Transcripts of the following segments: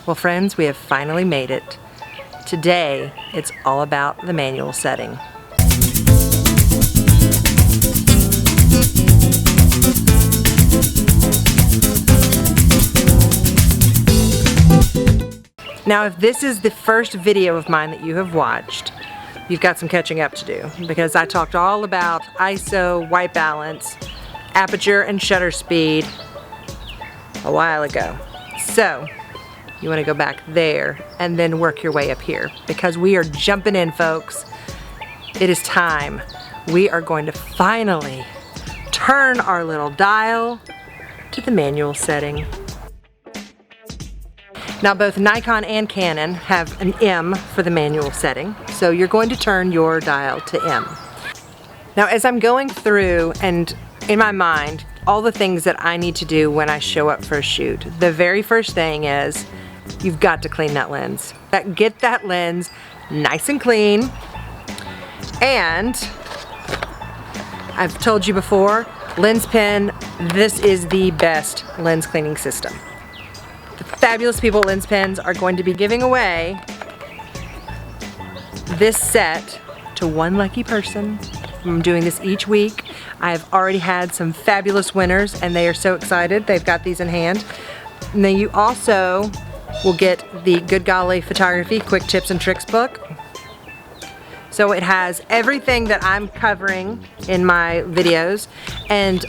Well friends, we have finally made it. Today, it's all about the manual setting. Now if this is the first video of mine that you have watched, you've got some catching up to do because I talked all about ISO, white balance, aperture, and shutter speed a while ago. So you want to go back there and then work your way up here because we are jumping in, folks. It is time. We are going to finally turn our little dial to the manual setting. Now both Nikon and Canon have an M for the manual setting, so you're going to turn your dial to M. Now as I'm going through and in my mind, all the things that I need to do when I show up for a shoot, the very first thing is you've got to clean that lens. Get that lens nice and clean. And I've told you before, Lens Pen, this is the best lens cleaning system. The fabulous people at Lens Pens are going to be giving away this set to one lucky person. I'm doing this each week. I've already had some fabulous winners and they are so excited. They've got these in hand. And then you also will get the Good Golly Photography Quick Tips and Tricks book. So it has everything that I'm covering in my videos, and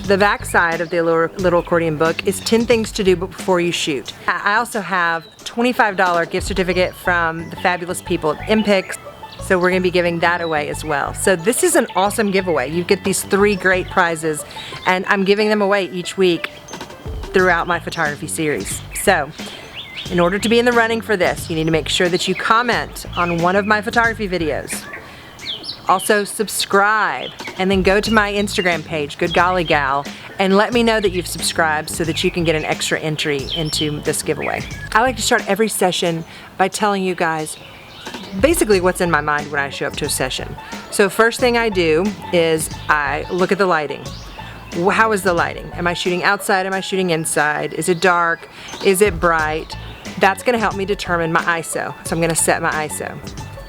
the back side of the little accordion book is 10 things to do before you shoot. I also have $25 gift certificate from the fabulous people at MPix, so we're going to be giving that away as well. So this is an awesome giveaway. You get these 3 great prizes, and I'm giving them away each week throughout my photography series. So in order to be in the running for this, you need to make sure that you comment on one of my photography videos. Also subscribe, and then go to my Instagram page, Good Golly Gal, and let me know that you've subscribed so that you can get an extra entry into this giveaway. I like to start every session by telling you guys basically what's in my mind when I show up to a session. So first thing I do is I look at the lighting. How is the lighting? Am I shooting outside? Am I shooting inside? Is it dark? Is it bright? That's going to help me determine my ISO. So I'm going to set my ISO.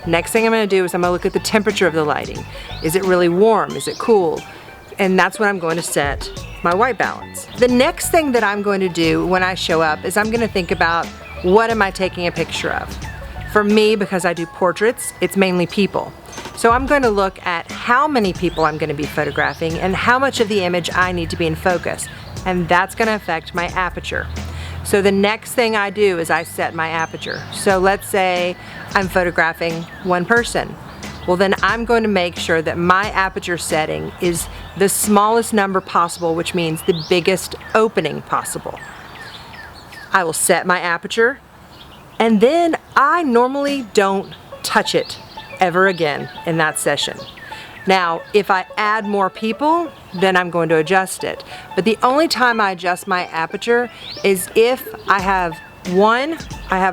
Next thing I'm going to do is I'm going to look at the temperature of the lighting. Is it really warm? Is it cool? And that's when I'm going to set my white balance. The next thing that I'm going to do when I show up is I'm going to think about what am I taking a picture of. For me, because I do portraits, it's mainly people. So I'm going to look at how many people I'm going to be photographing and how much of the image I need to be in focus. And that's going to affect my aperture. So the next thing I do is I set my aperture. So let's say I'm photographing one person. Well then I'm going to make sure that my aperture setting is the smallest number possible, which means the biggest opening possible. I will set my aperture, and then I normally don't touch it ever again in that session. Now, if I add more people, then I'm going to adjust it. But the only time I adjust my aperture is if I have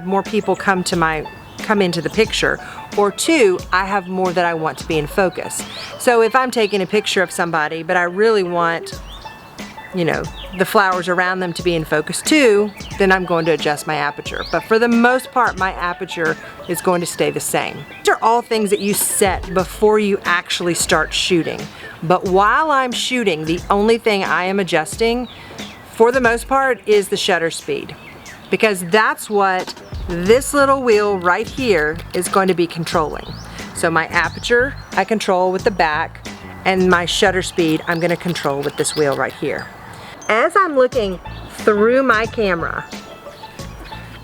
more people come into the picture, or 2, I have more that I want to be in focus. So if I'm taking a picture of somebody, but I really want, you know, the flowers around them to be in focus too, then I'm going to adjust my aperture. But for the most part, my aperture is going to stay the same. These are all things that you set before you actually start shooting. But while I'm shooting, the only thing I am adjusting, for the most part, is the shutter speed. Because that's what this little wheel right here is going to be controlling. So my aperture, I control with the back, and my shutter speed, I'm going to control with this wheel right here. As I'm looking through my camera,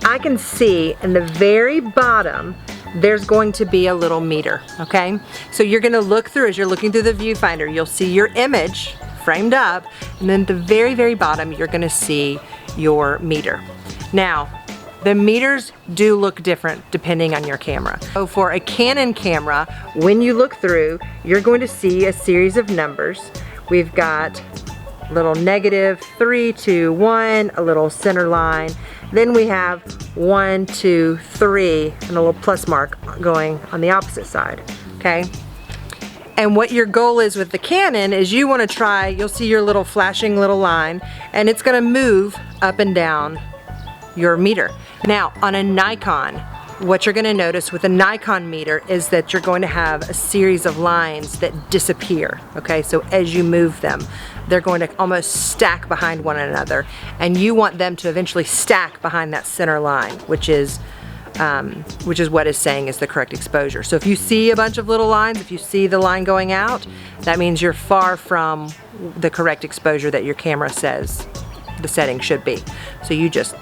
I can see in the very bottom there's going to be a little meter, okay? So you're going to look through, as you're looking through the viewfinder, you'll see your image framed up, and then at the very, very bottom you're going to see your meter. Now, the meters do look different depending on your camera. So for a Canon camera, when you look through, you're going to see a series of numbers. We've got little -3, 2, 1, a little center line. Then we have 1, 2, 3, and a little plus mark going on the opposite side, okay? And what your goal is with the Canon is you want to try, you'll see your little flashing little line, and it's going to move up and down your meter. Now, on a Nikon, what you're going to notice with a Nikon meter is that you're going to have a series of lines that disappear, okay? So as you move them, they're going to almost stack behind one another, and you want them to eventually stack behind that center line, which is what is saying is the correct exposure. So if you see a bunch of little lines, if you see the line going out, that means you're far from the correct exposure that your camera says the setting should be. So you just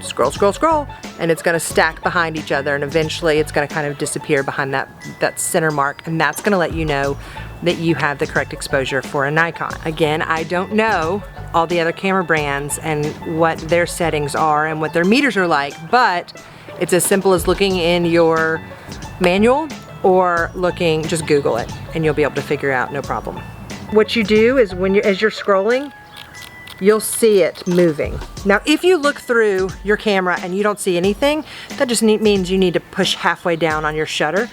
scroll, scroll, scroll, and it's gonna stack behind each other, and eventually it's gonna kind of disappear behind that center mark, and that's gonna let you know that you have the correct exposure for a Nikon. Again, I don't know all the other camera brands and what their settings are and what their meters are like, but it's as simple as looking in your manual or just Google it, and you'll be able to figure out, no problem. What you do is as you're scrolling, you'll see it moving. Now, if you look through your camera and you don't see anything, that just means you need to push halfway down on your shutter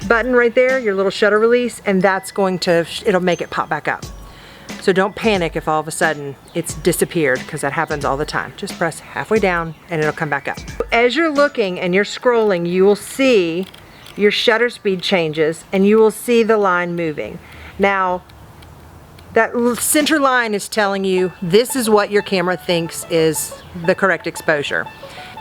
button right there, your little shutter release, and that's it'll make it pop back up. So don't panic if all of a sudden it's disappeared, because that happens all the time. Just press halfway down and it'll come back up. As you're looking and you're scrolling, you will see your shutter speed changes and you will see the line moving. Now, that center line is telling you this is what your camera thinks is the correct exposure.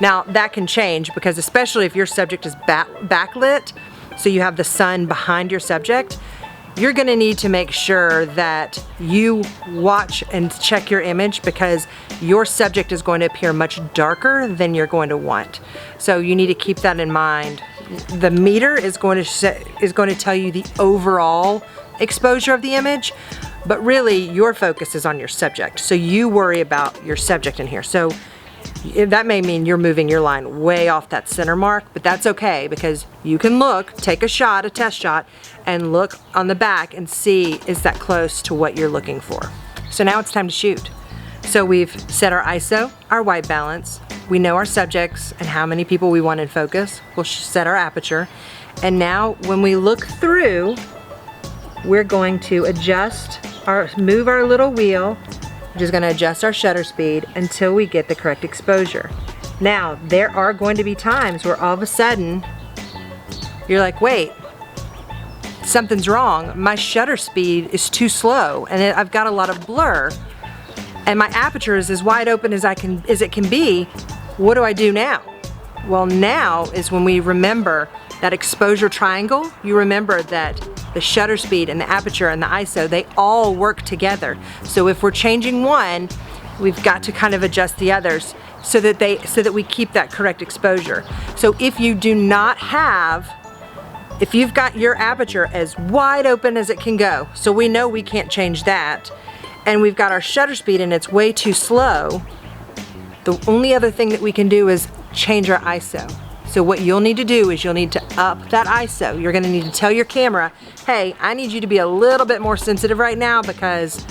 Now, that can change, because especially if your subject is backlit, so you have the sun behind your subject, you're going to need to make sure that you watch and check your image, because your subject is going to appear much darker than you're going to want. So you need to keep that in mind. The meter is going to tell you the overall exposure of the image, but really your focus is on your subject. So you worry about your subject in here. So that may mean you're moving your line way off that center mark, but that's okay, because you can take a test shot, and look on the back and see, is that close to what you're looking for? So now it's time to shoot. So we've set our ISO, our white balance, we know our subjects and how many people we want in focus. We'll set our aperture, and now when we look through, we're going to move our little wheel, which is going to adjust our shutter speed until we get the correct exposure. Now, there are going to be times where all of a sudden you're like, wait, something's wrong. My shutter speed is too slow, and I've got a lot of blur, and my aperture is as wide open as it can be. What do I do now? Well, now is when we remember that exposure triangle. You remember that the shutter speed and the aperture and the ISO, they all work together. So if we're changing one, we've got to kind of adjust the others so that we keep that correct exposure. So if you've got your aperture as wide open as it can go, so we know we can't change that, and we've got our shutter speed and it's way too slow, the only other thing that we can do is change our ISO. So what you'll need to do is you'll need to up that ISO. You're gonna need to tell your camera, hey, I need you to be a little bit more sensitive right now, because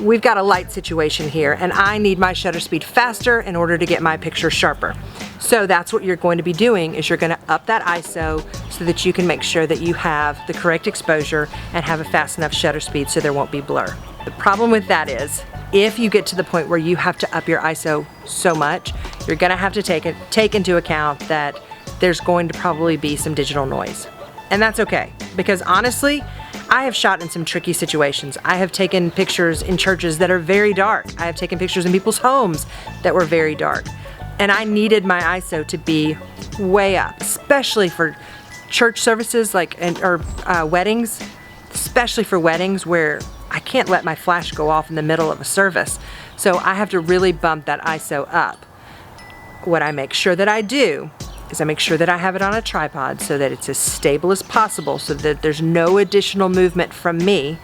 we've got a light situation here and I need my shutter speed faster in order to get my picture sharper. So that's what you're going to be doing, is you're gonna up that ISO so that you can make sure that you have the correct exposure and have a fast enough shutter speed so there won't be blur. The problem with that is, if you get to the point where you have to up your ISO so much, you're gonna have to take into account that there's going to probably be some digital noise. And that's okay, because honestly, I have shot in some tricky situations. I have taken pictures in churches that are very dark. I have taken pictures in people's homes that were very dark. And I needed my ISO to be way up, especially for church services or weddings, especially for weddings where I can't let my flash go off in the middle of a service. So I have to really bump that ISO up. What I make sure that I do is I make sure that I have it on a tripod so that it's as stable as possible, so that there's no additional movement from me.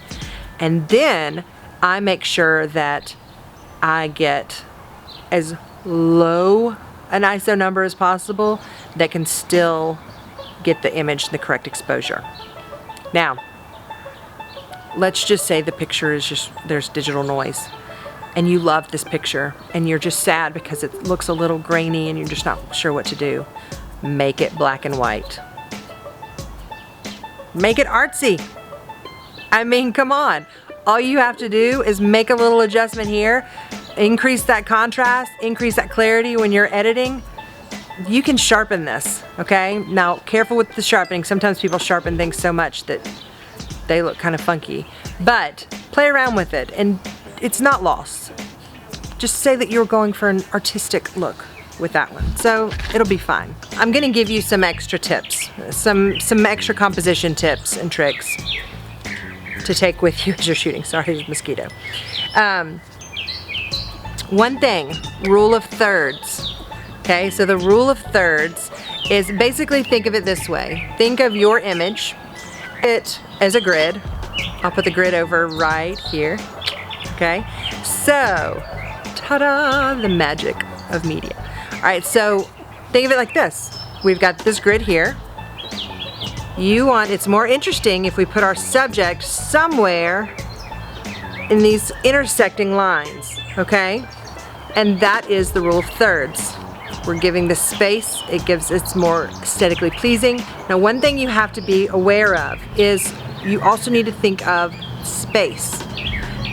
And then I make sure that I get as low an ISO number as possible that can still get the image the correct exposure. Now, let's just say the picture is there's digital noise, and you love this picture and you're just sad because it looks a little grainy and you're just not sure what to do. Make it black and white. Make it artsy. I mean, come on. All you have to do is make a little adjustment here, increase that contrast, increase that clarity when you're editing, you can sharpen this, okay? Now, careful with the sharpening. Sometimes people sharpen things so much that they look kind of funky. But play around with it, and it's not lost. Just say that you're going for an artistic look with that one. So it'll be fine. I'm gonna give you some extra tips, some extra composition tips and tricks to take with you as you're shooting. Sorry, there's a mosquito. One thing, rule of thirds. Okay, so the rule of thirds is basically, think of it this way. Think of your image, it as a grid. I'll put the grid over right here. Okay, so ta-da, the magic of media. All right, so think of it like this. We've got this grid here. It's more interesting if we put our subject somewhere in these intersecting lines, okay? And that is the rule of thirds. We're giving the space, it's more aesthetically pleasing. Now, one thing you have to be aware of is you also need to think of space.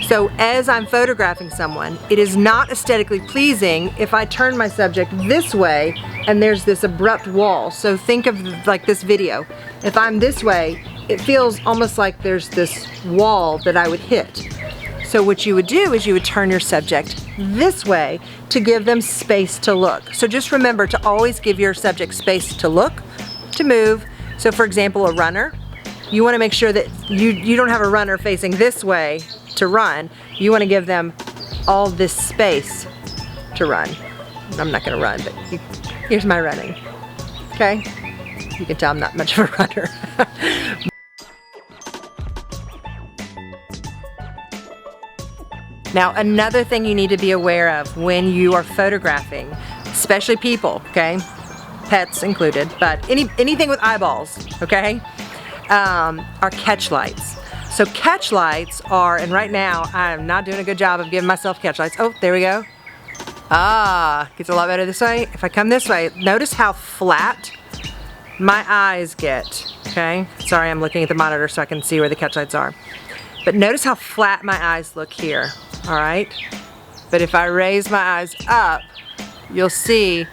So as I'm photographing someone, it is not aesthetically pleasing if I turn my subject this way and there's this abrupt wall. So think of like this video. If I'm this way, it feels almost like there's this wall that I would hit. So what you would do is you would turn your subject this way to give them space to look. So just remember to always give your subject space to look, to move. So for example, a runner, you want to make sure that you don't have a runner facing this way to run. You want to give them all this space to run. I'm not going to run, but here's my running. Okay? You can tell I'm not much of a runner. Now, another thing you need to be aware of when you are photographing, especially people, okay? Pets included, but anything with eyeballs, okay? Are catch lights. So catch lights are, and right now I'm not doing a good job of giving myself catch lights. Oh, there we go. Gets a lot better this way. If I come this way, notice how flat my eyes get, okay? Sorry, I'm looking at the monitor so I can see where the catch lights are. But notice how flat my eyes look here, all right? But if I raise my eyes up, you'll see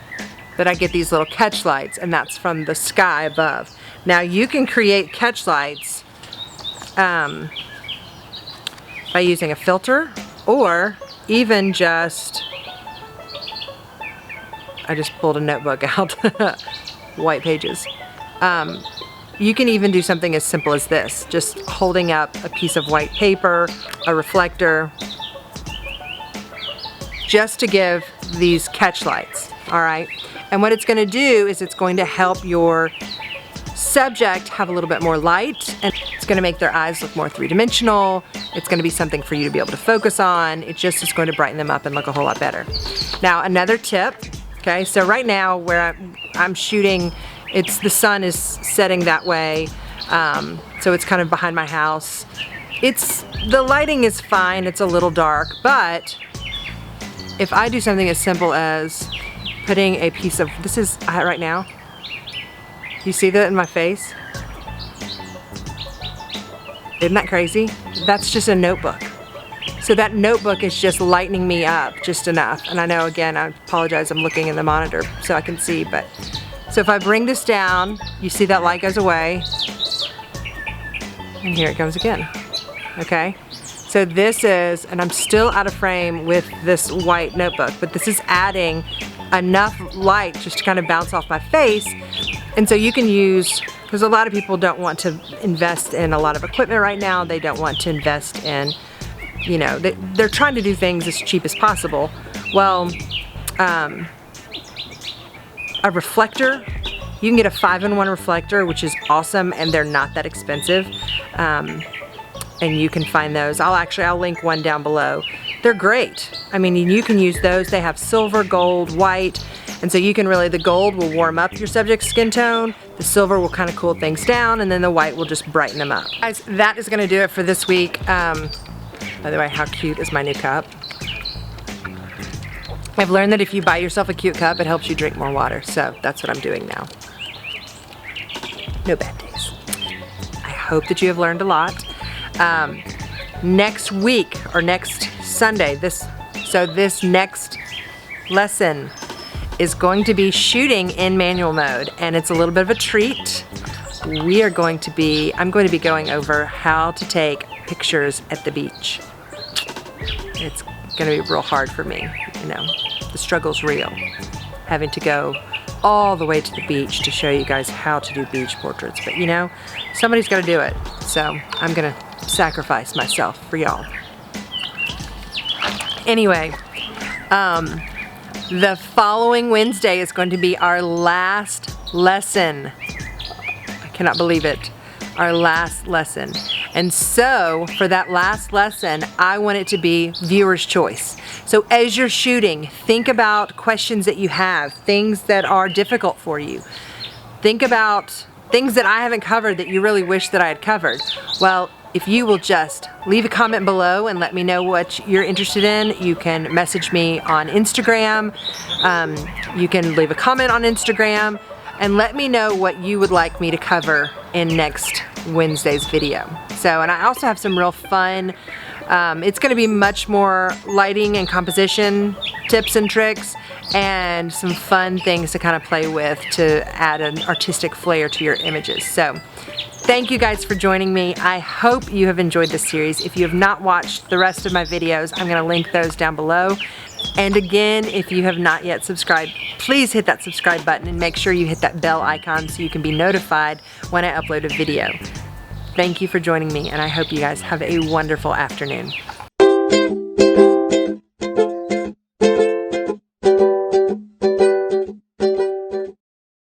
that I get these little catch lights, and that's from the sky above. Now you can create catch lights by using a filter, or even just, I just pulled a notebook out, white pages. You can even do something as simple as this, just holding up a piece of white paper, a reflector, just to give these catch lights, all right? And what it's gonna do is it's going to help your subject have a little bit more light, and it's gonna make their eyes look more three-dimensional. It's gonna be something for you to be able to focus on. It just is going to brighten them up and look a whole lot better. Now, another tip, okay, so right now where I'm shooting, the sun is setting that way, so it's kind of behind my house. The lighting is fine, it's a little dark, but if I do something as simple as putting a piece of, this is right now, you see that in my face? Isn't that crazy? That's just a notebook. So that notebook is just lightening me up just enough. And I know, again, I apologize, I'm looking in the monitor so I can see, but so if I bring this down, you see that light goes away, and here it comes again, okay? So this is, and I'm still out of frame with this white notebook, but this is adding enough light just to kind of bounce off my face. And so you can use, because a lot of people don't want to invest in a lot of equipment right now, they don't want to invest in, you know, they're trying to do things as cheap as possible. Well, a reflector, you can get a 5-in-1 reflector, which is awesome, and they're not that expensive. And you can find those. I'll link one down below. They're great. I mean, you can use those. They have silver, gold, white, and so you can really, the gold will warm up your subject's skin tone, the silver will kind of cool things down, and then the white will just brighten them up. Guys, that is gonna do it for this week. By the way, how cute is my new cup? I've learned that if you buy yourself a cute cup, it helps you drink more water, so that's what I'm doing now. No bad days. I hope that you have learned a lot. Next week, or next Sunday, So this next lesson is going to be shooting in manual mode, and it's a little bit of a treat. I'm going to be going over how to take pictures at the beach. It's gonna be real hard for me, you know. The struggle's real. Having to go all the way to the beach to show you guys how to do beach portraits. But you know, somebody's gotta do it. So I'm gonna sacrifice myself for y'all. Anyway, the following Wednesday is going to be our last lesson. I cannot believe it. Our last lesson. And so for that last lesson, I want it to be viewer's choice. So as you're shooting, think about questions that you have, things that are difficult for you. Think about things that I haven't covered that you really wish that I had covered. Well, if you will just leave a comment below and let me know what you're interested in, you can message me on Instagram, you can leave a comment on Instagram, and let me know what you would like me to cover in next Wednesday's video. So, and I also have some real fun, it's gonna be much more lighting and composition tips and tricks, and some fun things to kind of play with to add an artistic flair to your images. So, thank you guys for joining me. I hope you have enjoyed this series. If you have not watched the rest of my videos, I'm gonna link those down below. And again, if you have not yet subscribed, please hit that subscribe button and make sure you hit that bell icon so you can be notified when I upload a video. Thank you for joining me, and I hope you guys have a wonderful afternoon.